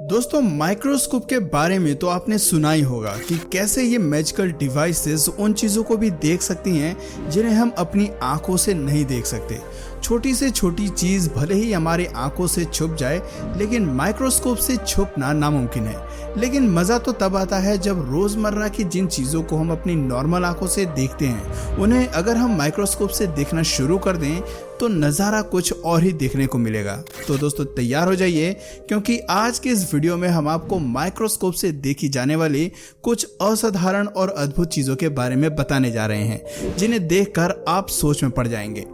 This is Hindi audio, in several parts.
दोस्तों माइक्रोस्कोप के बारे में तो आपने सुना ही होगा कि कैसे ये मैजिकल डिवाइसेस उन चीज़ों को भी देख सकती हैं जिन्हें हम अपनी आंखों से नहीं देख सकते। छोटी से छोटी चीज़ भले ही हमारी आंखों से छुप जाए, लेकिन माइक्रोस्कोप से छुपना नामुमकिन है। लेकिन मज़ा तो तब आता है जब रोज़मर्रा की जिन चीज़ों को हम अपनी नॉर्मल आंखों से देखते हैं, उन्हें अगर हम माइक्रोस्कोप से देखना शुरू कर दें तो नज़ारा कुछ और ही देखने को मिलेगा। तो दोस्तों तैयार हो जाइए, क्योंकि आज के इस वीडियो में हम आपको माइक्रोस्कोप से देखी जाने वाली कुछ असाधारण और अद्भुत चीज़ों के बारे में बताने जा रहे हैं, जिन्हें देखकर आप सोच में पड़ जाएंगे।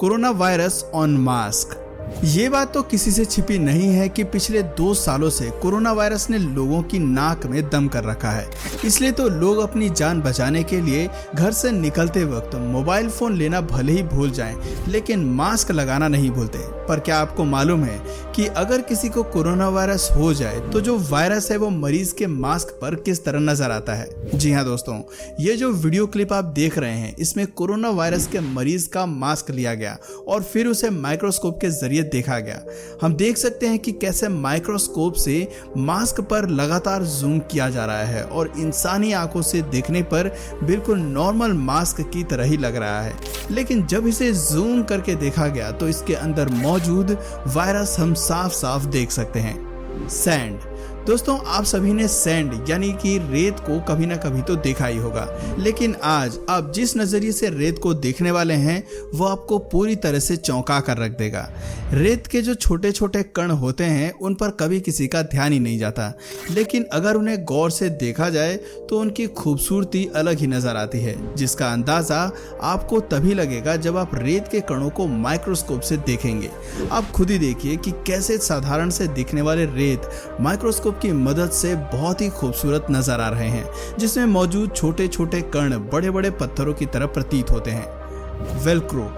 Corona virus on mask. ये बात तो किसी से छिपी नहीं है कि पिछले 2 सालों से कोरोना वायरस ने लोगों की नाक में दम कर रखा है। इसलिए तो लोग अपनी जान बचाने के लिए घर से निकलते वक्त मोबाइल फोन लेना भले ही भूल जाएं, लेकिन मास्क लगाना नहीं भूलते। पर क्या आपको मालूम है कि अगर किसी को कोरोना वायरस हो जाए तो जो वायरस है वो मरीज के मास्क पर किस तरह नजर आता है? जी हाँ दोस्तों, ये जो वीडियो क्लिप आप देख रहे हैं, इसमें कोरोना वायरस के मरीज का मास्क लिया गया और फिर उसे माइक्रोस्कोप के जरिए देखा गया। हम देख सकते हैं कि कैसे माइक्रोस्कोप से मास्क पर लगातार जूम किया जा रहा है और इंसानी आंखों से देखने पर बिल्कुल नॉर्मल मास्क की तरह ही लग रहा है। लेकिन जब इसे जूम करके देखा गया तो इसके अंदर मौजूद वायरस हम साफ साफ देख सकते हैं। सैंड। दोस्तों आप सभी ने सैंड यानी कि रेत को कभी ना कभी तो देखा ही होगा, लेकिन आज आप जिस नजरिए से रेत को देखने वाले हैं वो आपको पूरी तरह से चौंका कर रख देगा। रेत के जो छोटे छोटे कण होते हैं उन पर कभी किसी का ध्यान ही नहीं जाता, लेकिन अगर उन्हें गौर से देखा जाए तो उनकी खूबसूरती अलग ही नजर आती है, जिसका अंदाजा आपको तभी लगेगा जब आप रेत के कणों को माइक्रोस्कोप से देखेंगे। आप खुद ही देखिए कि कैसे साधारण से दिखने वाले रेत माइक्रोस्कोप की मदद से बहुत ही खूबसूरत नजर आ रहे हैं, जिसमें मौजूद छोटे छोटे कण बड़े बड़े पत्थरों की तरह प्रतीत होते हैं। वेलक्रो।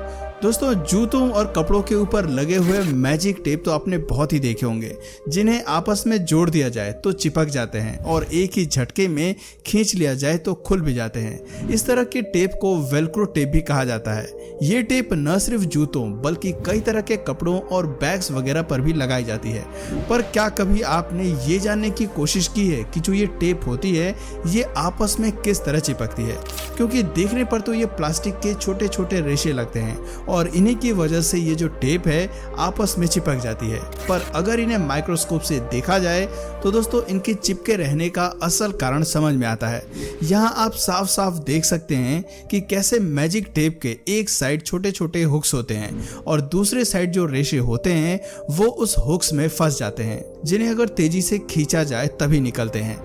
दोस्तों जूतों और कपड़ों के ऊपर लगे हुए मैजिक टेप तो आपने बहुत ही देखे होंगे, जिन्हें आपस में जोड़ दिया जाए तो चिपक जाते हैं और एक ही झटके में खींच लिया जाए तो खुल भी जाते हैं। इस तरह के टेप को वेलक्रो टेप भी कहा जाता है। ये टेप न सिर्फ जूतों बल्कि कई तरह के कपड़ों और बैग्स वगैरह पर भी लगाई जाती है। पर क्या कभी आपने ये जानने की कोशिश की है कि जो ये टेप होती है ये आपस में किस तरह चिपकती है? क्योंकि देखने पर तो ये प्लास्टिक के छोटे छोटे रेशे लगते हैं और इन्हीं की वजह से ये जो टेप है आपस में चिपक जाती है। पर अगर इन्हें माइक्रोस्कोप से देखा जाए तो दोस्तों इनके चिपके रहने का असल कारण समझ में आता है। यहाँ आप साफ साफ देख सकते हैं कि कैसे मैजिक टेप के एक साइड छोटे छोटे हुक्स होते हैं और दूसरे साइड जो रेशे होते हैं वो उस हुक्स में फंस जाते हैं, जिन्हें अगर तेजी से खींचा जाए तभी निकलते हैं।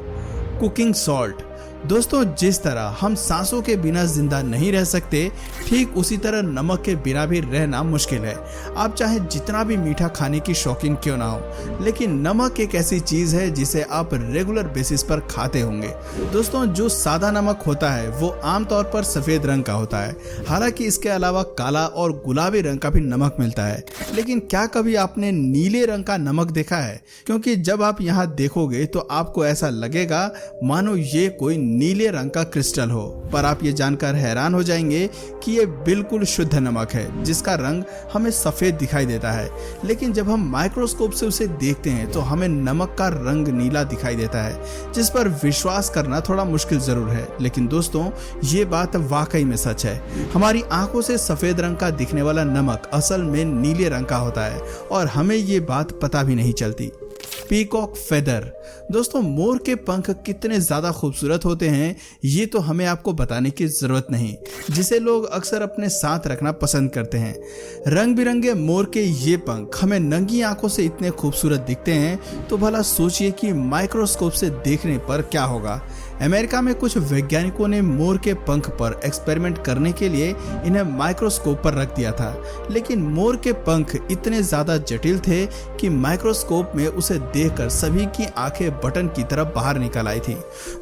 Cooking salt. दोस्तों जिस तरह हम सांसों के बिना जिंदा नहीं रह सकते, ठीक उसी तरह नमक के बिना भी रहना मुश्किल है। आप चाहे जितना भी मीठा खाने की शौकीन क्यों ना हो, लेकिन नमक एक ऐसी चीज है जिसे आप रेगुलर बेसिस पर खाते होंगे। दोस्तों जो सादा नमक होता है वो आमतौर पर सफेद रंग का होता है, हालांकि इसके अलावा काला और गुलाबी रंग का भी नमक मिलता है। लेकिन क्या कभी आपने नीले रंग का नमक देखा है? क्योंकि जब आप यहाँ देखोगे तो आपको ऐसा लगेगा मानो ये कोई नीले रंग का क्रिस्टल हो। पर आप ये जानकर हैरान हो जाएंगे कि ये बिल्कुल शुद्ध नमक है, जिसका रंग हमें सफेद दिखाई देता है। लेकिन जब हम माइक्रोस्कोप से उसे देखते हैं तो हमें नमक का रंग नीला दिखाई देता है, जिस पर विश्वास करना थोड़ा मुश्किल जरूर है। लेकिन दोस्तों ये बात वाकई में सच है। हमारी आंखों से सफेद रंग का दिखने वाला नमक असल में नीले रंग का होता है और हमें ये बात पता भी नहीं चलती। Peacock feather. दोस्तों मोर के पंख कितने ज्यादा खूबसूरत होते हैं ये तो हमें आपको बताने की जरूरत नहीं, जिसे लोग अक्सर अपने साथ रखना पसंद करते हैं। रंग बिरंगे मोर के ये पंख हमें नंगी आंखों से इतने खूबसूरत दिखते हैं, तो भला सोचिए कि माइक्रोस्कोप से देखने पर क्या होगा। अमेरिका में कुछ वैज्ञानिकों ने मोर के पंख पर एक्सपेरिमेंट करने के लिए इन्हें माइक्रोस्कोप पर रख दिया था, लेकिन मोर के पंख इतने ज्यादा जटिल थे कि माइक्रोस्कोप में उसे देखकर सभी की आंखें बटन की तरफ बाहर निकल आई थी।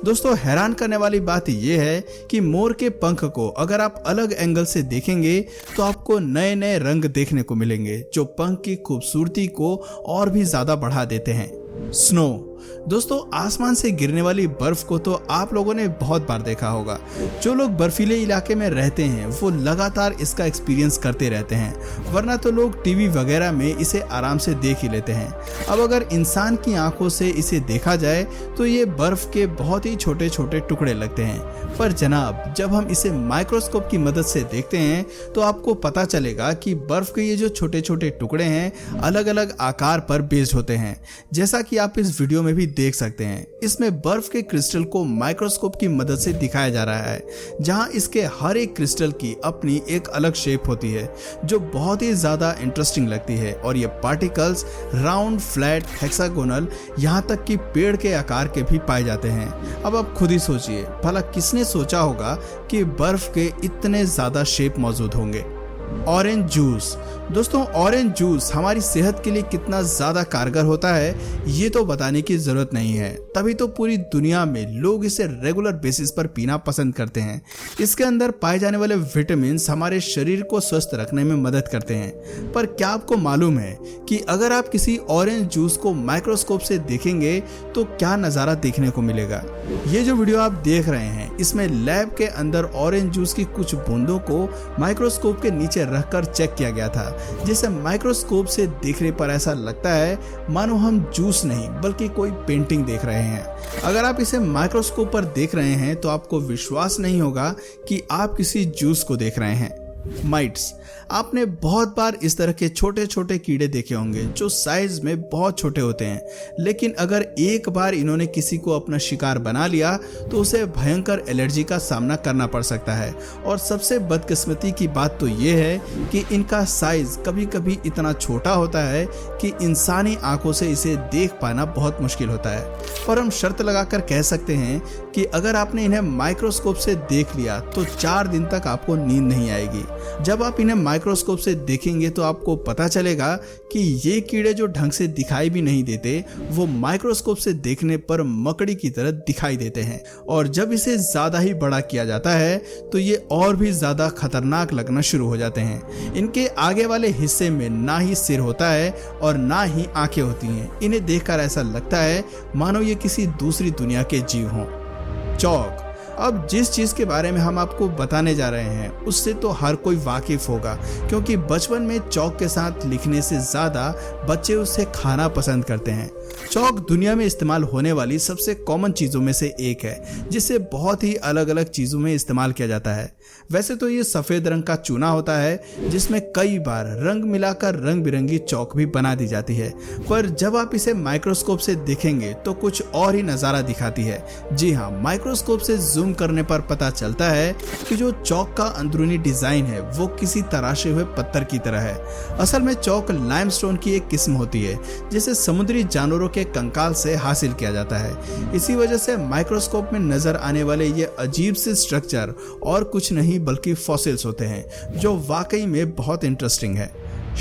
दोस्तों हैरान करने वाली बात यह है कि मोर के पंख को अगर आप अलग एंगल से देखेंगे तो आपको नए नए रंग देखने को मिलेंगे, जो पंख की खूबसूरती को और भी ज्यादा बढ़ा देते हैं। स्नो। दोस्तों आसमान से गिरने वाली बर्फ को तो आप लोगों ने बहुत बार देखा होगा। जो लोग बर्फीले इलाके में रहते हैं वो लगातार इसका एक्सपीरियंस करते रहते हैं, वरना तो लोग टीवी वगैरह में इसे आराम से देख ही लेते हैं। अब अगर इंसान की आंखों से इसे देखा जाए तो ये बर्फ के बहुत ही छोटे छोटे टुकड़े लगते हैं, पर जनाब जब हम इसे माइक्रोस्कोप की मदद से देखते हैं तो आपको पता चलेगा कि बर्फ के ये जो छोटे छोटे टुकड़े हैं अलग अलग आकार पर बेस्ड होते हैं, जैसा कि आप इस वीडियो में भी देख सकते हैं। इसमें बर्फ के क्रिस्टल को माइक्रोस्कोप की मदद से दिखाया जा रहा है, जहां इसके हर एक क्रिस्टल की अपनी एक अलग शेप होती है जो बहुत ही ज्यादा इंटरेस्टिंग लगती है। और ये पार्टिकल्स राउंड, फ्लैट, हेक्सागोनल, यहाँ तक कि पेड़ के आकार के भी पाए जाते हैं। अब आप खुद ही सोचिए, भला किसने सोचा होगा कि बर्फ के इतने ज्यादा शेप मौजूद होंगे। ऑरेंज जूस, दोस्तों ऑरेंज जूस हमारी सेहत के लिए कितना ज्यादा कारगर होता है ये तो बताने की जरूरत नहीं है, तभी तो पूरी दुनिया में लोग इसे रेगुलर बेसिस पर पीना पसंद करते हैं। इसके अंदर पाए जाने वाले विटामिन हमारे शरीर को स्वस्थ रखने में मदद करते हैं। पर क्या आपको मालूम है कि अगर आप किसी ऑरेंज जूस को माइक्रोस्कोप से देखेंगे तो क्या नजारा देखने को मिलेगा। ये जो वीडियो आप देख रहे हैं इसमें लैब के अंदर ऑरेंज जूस की कुछ बूंदों को माइक्रोस्कोप के नीचे रखकर चेक किया गया था, जिसे माइक्रोस्कोप से देखने पर ऐसा लगता है मानो हम जूस नहीं बल्कि कोई पेंटिंग देख रहे हैं। अगर आप इसे माइक्रोस्कोप पर देख रहे हैं तो आपको विश्वास नहीं होगा कि आप किसी जूस को देख रहे हैं। माइट्स, आपने बहुत बार इस तरह के छोटे छोटे कीड़े देखे होंगे जो साइज में बहुत छोटे होते हैं, लेकिन अगर एक बार इन्होंने किसी को अपना शिकार बना लिया तो उसे भयंकर एलर्जी का सामना करना पड़ सकता है। और सबसे बदकिस्मती की बात तो ये है कि इनका साइज कभी कभी इतना छोटा होता है कि इंसानी आंखों से इसे देख पाना बहुत मुश्किल होता है। पर हम शर्त लगाकर कह सकते हैं कि अगर आपने इन्हें माइक्रोस्कोप से देख लिया तो 4 दिन तक आपको नींद नहीं आएगी। जब आप इन्हें माइक्रोस्कोप से देखेंगे तो आपको पता चलेगा कि ये कीड़े जो ढंग से दिखाई भी नहीं देते वो माइक्रोस्कोप से देखने पर मकड़ी की तरह दिखाई देते हैं। और जब इसे ज्यादा ही बड़ा किया जाता है तो ये और भी ज्यादा खतरनाक लगना शुरू हो जाते हैं। इनके आगे वाले हिस्से में ना ही सिर होता है और ना ही आंखें होती हैं। इन्हें देखकर ऐसा लगता है मानो ये किसी दूसरी दुनिया के जीव हों। चौक, अब जिस चीज के बारे में हम आपको बताने जा रहे हैं उससे तो हर कोई वाकिफ होगा, क्योंकि बचपन में चौक के साथ लिखने से ज्यादा बच्चे उसे खाना पसंद करते हैं। चौक दुनिया में इस्तेमाल होने वाली सबसे कॉमन चीजों में से एक है, जिसे बहुत ही अलग अलग चीजों में इस्तेमाल किया जाता है। वैसे तो ये सफेद रंग का चूना होता है जिसमें कई बार रंग मिलाकर रंग बिरंगी चौक भी बना दी जाती है, पर जब आप इसे माइक्रोस्कोप से देखेंगे तो कुछ और ही नजारा दिखाती है। जी हाँ, माइक्रोस्कोप से जूम करने पर पता चलता है कि जो चौक का अंदरूनी डिजाइन है वो किसी तराशे हुए पत्थर की तरह है। असल में चौक लाइमस्टोन की एक किस्म होती है जिसे समुद्री जानवरों के कंकाल से हासिल किया जाता है। इसी वजह से माइक्रोस्कोप में नजर आने वाले ये अजीब से स्ट्रक्चर और कुछ नहीं बल्कि फॉसिल्स होते हैं, जो वाकई में बहुत इंटरेस्टिंग है।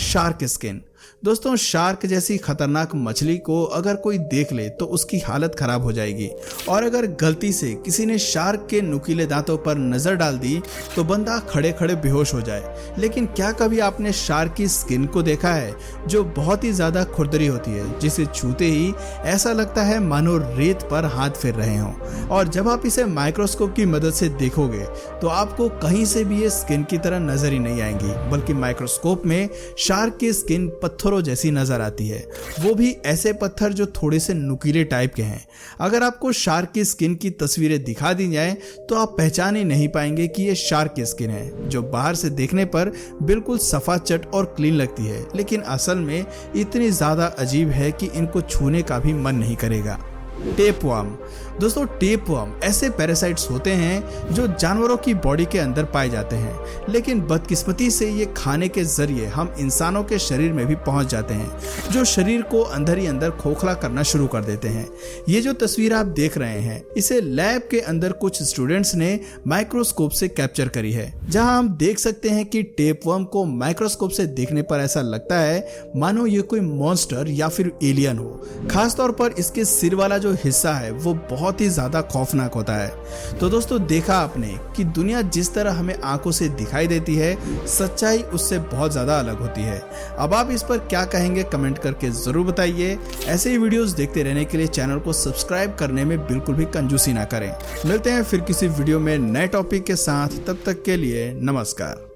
शार्क स्किन, दोस्तों शार्क जैसी खतरनाक मछली को अगर कोई देख ले तो उसकी हालत खराब हो जाएगी, और अगर गलती से किसी ने शार्क के नुकीले दांतों पर नजर डाल दी तो बंदा खड़े खड़े बेहोश हो जाए। लेकिन क्या कभी आपने शार्क की स्किन को देखा है, जो बहुत ही ज्यादा खुरदरी होती है, जिसे छूते ही ऐसा लगता है मानो रेत पर हाथ फेर रहे हों। और जब आप इसे माइक्रोस्कोप की मदद से देखोगे तो आपको कहीं से भी ये स्किन की तरह नजर ही नहीं आएंगी, बल्कि माइक्रोस्कोप में शार्क की स्किन पत्थरों जैसी नजर आती है, वो भी ऐसे पत्थर जो थोड़े से नुकीले टाइप के हैं। अगर आपको शार्क की स्किन की तस्वीरें दिखा दी जाएं तो आप पहचान ही नहीं पाएंगे कि ये शार्क की स्किन है, जो बाहर से देखने पर बिल्कुल सफाचट और क्लीन लगती है, लेकिन असल में इतनी ज्यादा अजीब है कि इनको छूने का भी मन नहीं करेगा। टेपवर्म, दोस्तों टेपवर्म ऐसे पैरासाइट्स होते हैं जो जानवरों की बॉडी के अंदर पाए जाते हैं, लेकिन बदकिस्मती से ये खाने के जरिए हम इंसानों के शरीर में भी पहुंच जाते हैं, जो शरीर को अंदर ही अंदर खोखला करना शुरू कर देते हैं। ये जो तस्वीर आप देख रहे हैं इसे लैब के अंदर कुछ स्टूडेंट्स ने माइक्रोस्कोप से कैप्चर करी है, जहां हम देख सकते हैं कि टेपवर्म को माइक्रोस्कोप से देखने पर ऐसा लगता है मानो ये कोई मॉन्स्टर या फिर एलियन हो। खासतौर पर इसके सिर वाला जो हिस्सा है वो बहुत ही ज़्यादा खौफनाक होता है। तो दोस्तों, देखा आपने कि दुनिया जिस तरह हमें आंखों से दिखाई देती है, सच्चाई उससे बहुत ज़्यादा अलग होती है। अब आप इस पर क्या कहेंगे कमेंट करके ज़रूर बताइए। ऐसे ही वीडियोस देखते रहने के लिए चैनल को सब्सक्राइब करने में बिल्कुल भी कंजूसी ना करें। मिलते हैं फिर किसी वीडियो में नए टॉपिक के साथ, तब तक के लिए नमस्कार।